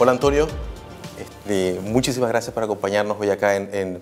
Hola Antonio, muchísimas gracias por acompañarnos hoy acá en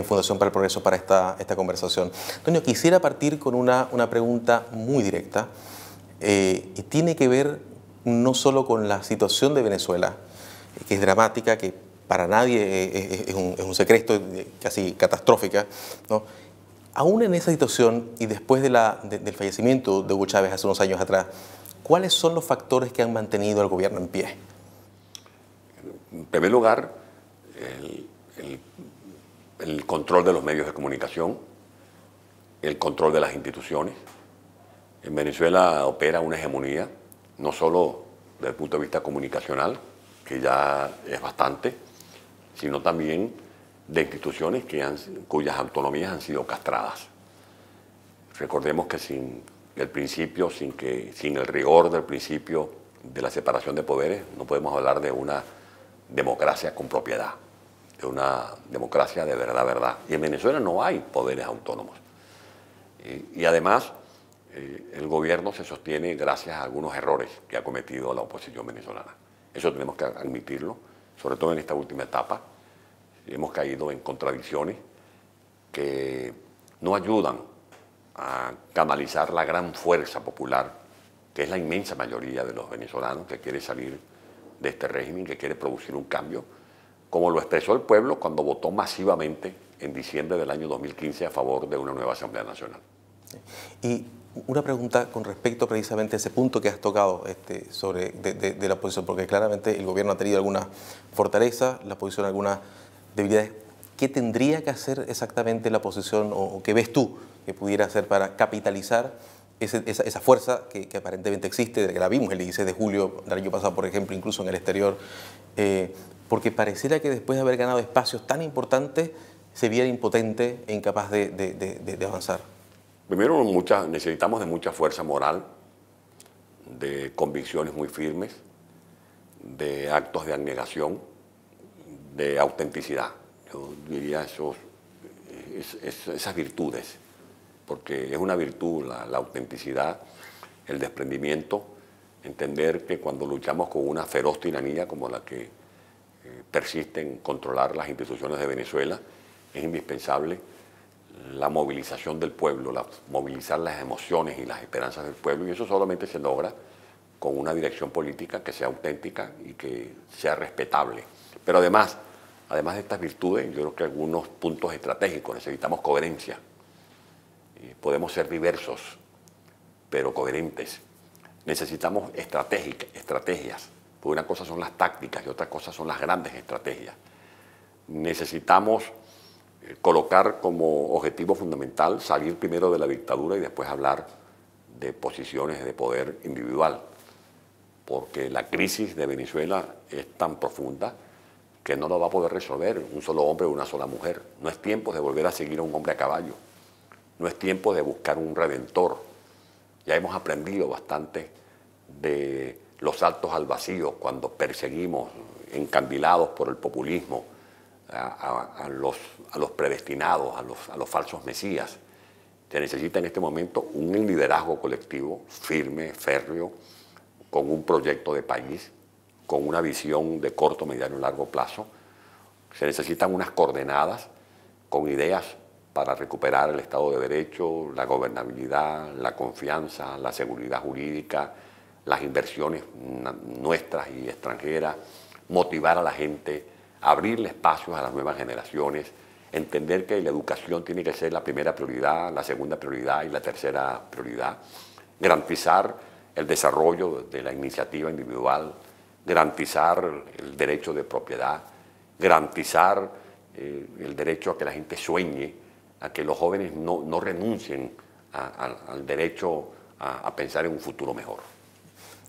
Fundación para el Progreso para esta conversación. Antonio, quisiera partir con una pregunta muy directa y tiene que ver no solo con la situación de Venezuela, que es dramática, que para nadie es un secreto, casi catastrófica, ¿no? Aún en esa situación y después del fallecimiento de Hugo Chávez hace unos años atrás, ¿cuáles son los factores que han mantenido al gobierno en pie? En primer lugar, el control de los medios de comunicación, el control de las instituciones. En Venezuela opera una hegemonía, no solo desde el punto de vista comunicacional, que ya es bastante, sino también de instituciones cuyas autonomías han sido castradas. Recordemos que sin el rigor del principio de la separación de poderes, no podemos hablar de una democracia con propiedad, de una democracia de verdad. Y en Venezuela no hay poderes autónomos. Y además, el gobierno se sostiene gracias a algunos errores que ha cometido la oposición venezolana. Eso tenemos que admitirlo, sobre todo en esta última etapa. Hemos caído en contradicciones que no ayudan a canalizar la gran fuerza popular, que es la inmensa mayoría de los venezolanos que quiere salir de este régimen, que quiere producir un cambio, como lo expresó el pueblo cuando votó masivamente en diciembre del año 2015 a favor de una nueva Asamblea Nacional. Y una pregunta con respecto precisamente a ese punto que has tocado de la oposición, porque claramente el gobierno ha tenido alguna fortaleza, la oposición algunas debilidades. ¿Qué tendría que hacer exactamente la oposición o qué ves tú que pudiera hacer para capitalizar esa fuerza que aparentemente existe, de que la vimos el 16 de julio del año pasado, por ejemplo, incluso en el exterior, porque pareciera que después de haber ganado espacios tan importantes se viera impotente e incapaz de avanzar? Primero, necesitamos de mucha fuerza moral, de convicciones muy firmes, de actos de abnegación, de autenticidad. Yo diría esas virtudes, porque es una virtud la autenticidad, el desprendimiento, entender que cuando luchamos con una feroz tiranía como la que persiste en controlar las instituciones de Venezuela, es indispensable la movilización del pueblo, movilizar las emociones y las esperanzas del pueblo, y eso solamente se logra con una dirección política que sea auténtica y que sea respetable. Pero además de estas virtudes, yo creo que algunos puntos estratégicos, necesitamos coherencia. Podemos ser diversos, pero coherentes. Necesitamos estrategias, porque una cosa son las tácticas y otra cosa son las grandes estrategias. Necesitamos colocar como objetivo fundamental salir primero de la dictadura y después hablar de posiciones de poder individual, porque la crisis de Venezuela es tan profunda que no lo va a poder resolver un solo hombre o una sola mujer. No es tiempo de volver a seguir a un hombre a caballo, no es tiempo de buscar un redentor. Ya hemos aprendido bastante de los saltos al vacío cuando perseguimos, encandilados por el populismo, a los predestinados, a los falsos mesías. Se necesita en este momento un liderazgo colectivo firme, férreo, con un proyecto de país, con una visión de corto, mediano y largo plazo. Se necesitan unas coordenadas con ideas para recuperar el Estado de Derecho, la gobernabilidad, la confianza, la seguridad jurídica, las inversiones nuestras y extranjeras, motivar a la gente, abrirle espacios a las nuevas generaciones, entender que la educación tiene que ser la primera prioridad, la segunda prioridad y la tercera prioridad, garantizar el desarrollo de la iniciativa individual, garantizar el derecho de propiedad, garantizar el derecho a que la gente sueñe, a que los jóvenes no renuncien al derecho a pensar en un futuro mejor.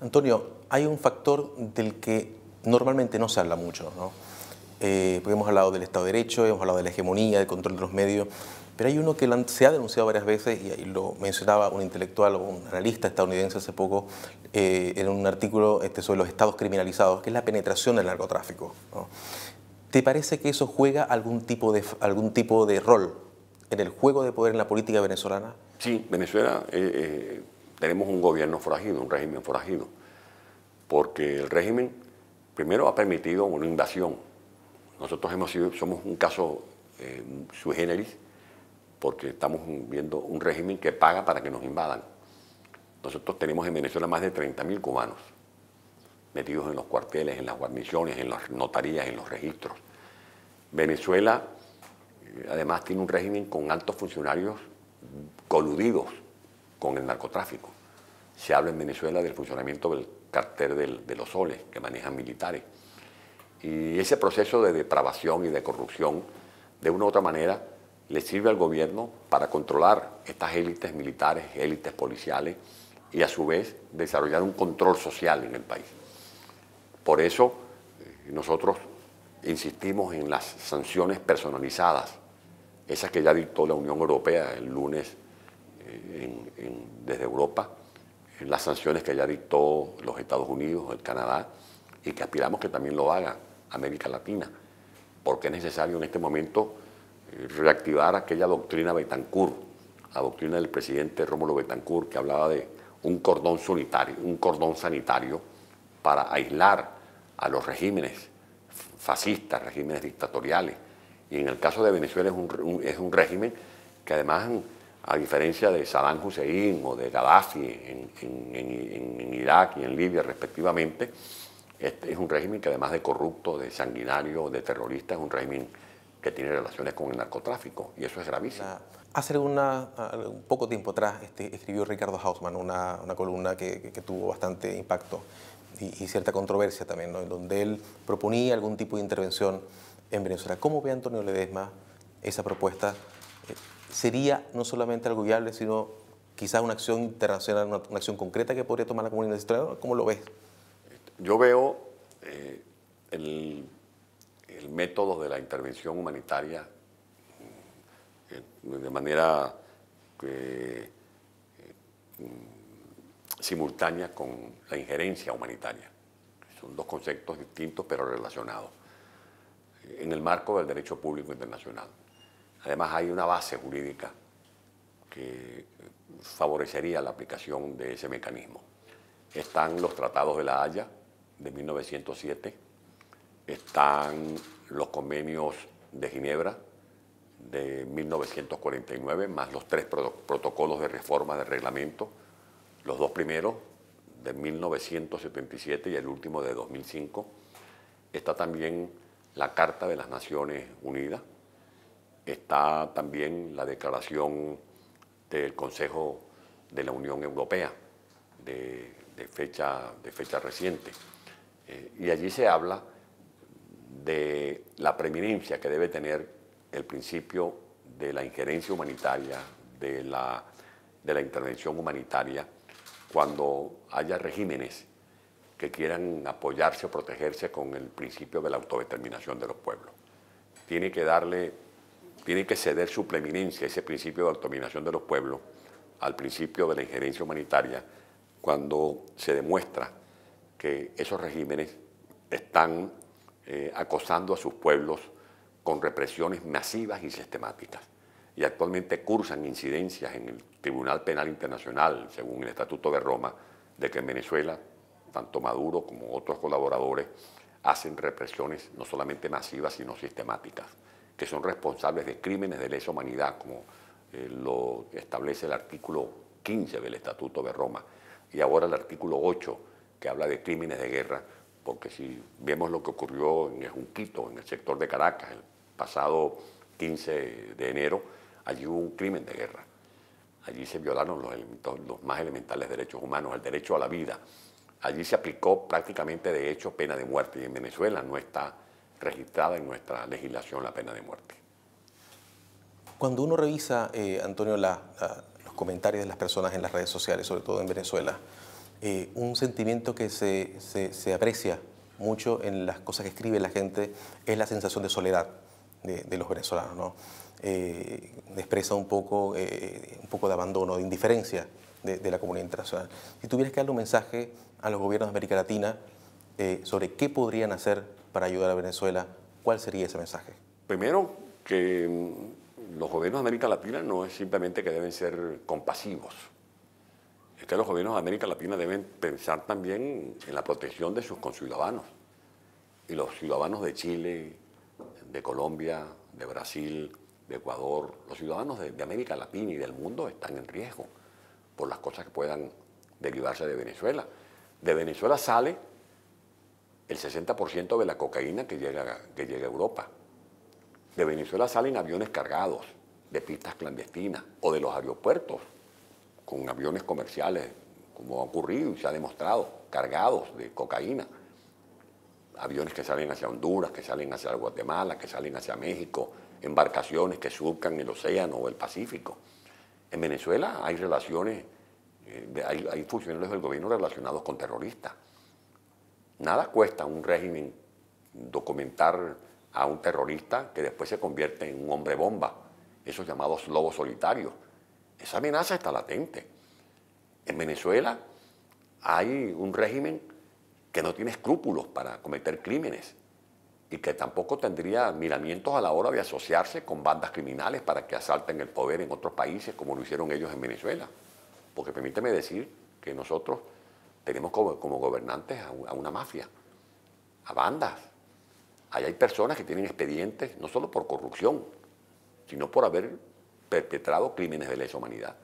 Antonio, hay un factor del que normalmente no se habla mucho, ¿no? Porque hemos hablado del Estado de Derecho, hemos hablado de la hegemonía, del control de los medios, pero hay uno que se ha denunciado varias veces, y lo mencionaba un intelectual o un analista estadounidense hace poco, en un artículo sobre los estados criminalizados, que es la penetración del narcotráfico, ¿no? ¿Te parece que eso juega algún tipo de rol en el juego de poder en la política venezolana? Sí, Venezuela tenemos un gobierno forajido, un régimen forajido, porque el régimen Primero ha permitido una invasión. Nosotros somos un caso sui generis porque estamos viendo un régimen que paga para que nos invadan. Nosotros tenemos en Venezuela más de 30.000 cubanos metidos en los cuarteles, en las guarniciones, en las notarías, en los registros. Venezuela, además, tiene un régimen con altos funcionarios coludidos con el narcotráfico. Se habla en Venezuela del funcionamiento del cartel de los soles que manejan militares. Y ese proceso de depravación y de corrupción, de una u otra manera, le sirve al gobierno para controlar estas élites militares, élites policiales, y a su vez desarrollar un control social en el país. Por eso nosotros insistimos en las sanciones personalizadas, esas que ya dictó la Unión Europea el lunes desde Europa, en las sanciones que ya dictó los Estados Unidos, el Canadá, y que aspiramos que también lo haga América Latina, porque es necesario en este momento reactivar aquella doctrina Betancourt, la doctrina del presidente Rómulo Betancourt, que hablaba de un cordón sanitario para aislar a los regímenes fascistas, regímenes dictatoriales. Y en el caso de Venezuela es un régimen que además, a diferencia de Saddam Hussein o de Gaddafi en Irak y en Libia respectivamente, este es un régimen que además de corrupto, de sanguinario, de terrorista, es un régimen que tiene relaciones con el narcotráfico, y eso es gravísimo. Hace un poco tiempo atrás escribió Ricardo Hausmann una columna que tuvo bastante impacto y cierta controversia también, ¿no? En donde él proponía algún tipo de intervención en Venezuela. ¿Cómo ve Antonio Ledesma esa propuesta? ¿Sería no solamente algo viable, sino quizás una acción internacional, una acción concreta que podría tomar la comunidad internacional? ¿Cómo lo ves? Yo veo el método de la intervención humanitaria de manera simultánea con la injerencia humanitaria. Son dos conceptos distintos pero relacionados en el marco del derecho público internacional. Además hay una base jurídica que favorecería la aplicación de ese mecanismo. Están los tratados de La Haya de 1907, están los convenios de Ginebra de 1949, más los 3 protocolos de reforma del reglamento, los 2 primeros de 1977 y el último de 2005. Está también la Carta de las Naciones Unidas, está también la declaración del Consejo de la Unión Europea de fecha reciente. Y allí se habla de la preeminencia que debe tener el principio de la injerencia humanitaria, de la intervención humanitaria, cuando haya regímenes que quieran apoyarse o protegerse con el principio de la autodeterminación de los pueblos. Tiene que ceder su preeminencia, ese principio de autodeterminación de los pueblos, al principio de la injerencia humanitaria, cuando se demuestra que esos regímenes están acosando a sus pueblos con represiones masivas y sistemáticas. Y actualmente cursan incidencias en el Tribunal Penal Internacional, según el Estatuto de Roma, de que en Venezuela, tanto Maduro como otros colaboradores, hacen represiones no solamente masivas, sino sistemáticas, que son responsables de crímenes de lesa humanidad, como lo establece el artículo 15 del Estatuto de Roma, y ahora el artículo 8, que habla de crímenes de guerra, porque si vemos lo que ocurrió en el Junquito, en el sector de Caracas, el pasado 15 de enero, allí hubo un crimen de guerra. Allí se violaron los más elementales derechos humanos, el derecho a la vida. Allí se aplicó prácticamente de hecho pena de muerte, y en Venezuela no está registrada en nuestra legislación la pena de muerte. Cuando uno revisa, Antonio, los comentarios de las personas en las redes sociales, sobre todo en Venezuela, un sentimiento que se aprecia mucho en las cosas que escribe la gente es la sensación de soledad de los venezolanos, ¿no? Expresa un poco de abandono, de indiferencia de la comunidad internacional. Si tuvieras que darle un mensaje a los gobiernos de América Latina sobre qué podrían hacer para ayudar a Venezuela, ¿cuál sería ese mensaje? Primero, que los gobiernos de América Latina no es simplemente que deben ser compasivos, que los gobiernos de América Latina deben pensar también en la protección de sus conciudadanos. Y los ciudadanos de Chile, de Colombia, de Brasil, de Ecuador, los ciudadanos de América Latina y del mundo están en riesgo por las cosas que puedan derivarse de Venezuela. De Venezuela sale el 60% de la cocaína que llega a Europa. De Venezuela salen aviones cargados de pistas clandestinas o de los aeropuertos con aviones comerciales, como ha ocurrido y se ha demostrado, cargados de cocaína. Aviones que salen hacia Honduras, que salen hacia Guatemala, que salen hacia México, embarcaciones que surcan el océano o el Pacífico. En Venezuela hay relaciones, hay funcionarios del gobierno relacionados con terroristas. Nada cuesta a un régimen documentar a un terrorista que después se convierte en un hombre bomba, esos llamados lobos solitarios. Esa amenaza está latente. En Venezuela hay un régimen que no tiene escrúpulos para cometer crímenes y que tampoco tendría miramientos a la hora de asociarse con bandas criminales para que asalten el poder en otros países como lo hicieron ellos en Venezuela. Porque permíteme decir que nosotros tenemos como gobernantes a una mafia, a bandas. Ahí hay personas que tienen expedientes no solo por corrupción, sino por haber perpetrado crímenes de lesa humanidad.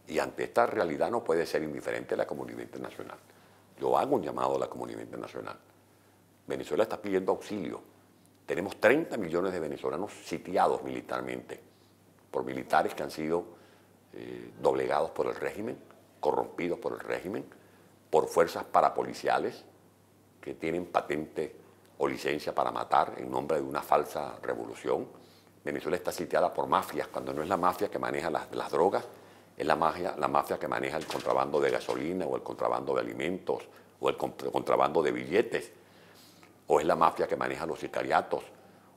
Y ante esta realidad no puede ser indiferente la comunidad internacional. Yo hago un llamado a la comunidad internacional. Venezuela está pidiendo auxilio. Tenemos 30 millones de venezolanos sitiados militarmente por militares que han sido doblegados por el régimen, corrompidos por el régimen, por fuerzas parapoliciales que tienen patente o licencia para matar en nombre de una falsa revolución. Venezuela está sitiada por mafias, cuando no es la mafia que maneja las drogas, es la mafia que maneja el contrabando de gasolina o el contrabando de alimentos o el contrabando de billetes, o es la mafia que maneja los sicariatos,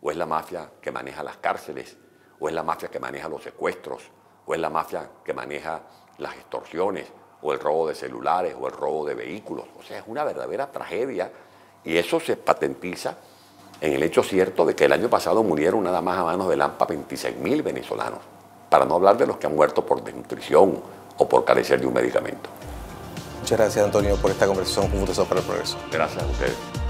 o es la mafia que maneja las cárceles, o es la mafia que maneja los secuestros, o es la mafia que maneja las extorsiones, o el robo de celulares, o el robo de vehículos. O sea, es una verdadera tragedia y eso se patentiza en el hecho cierto de que el año pasado murieron nada más a manos del AMPA 26.000 venezolanos, para no hablar de los que han muerto por desnutrición o por carecer de un medicamento. Muchas gracias, Antonio, por esta conversación con Fundación para el Progreso. Gracias a ustedes.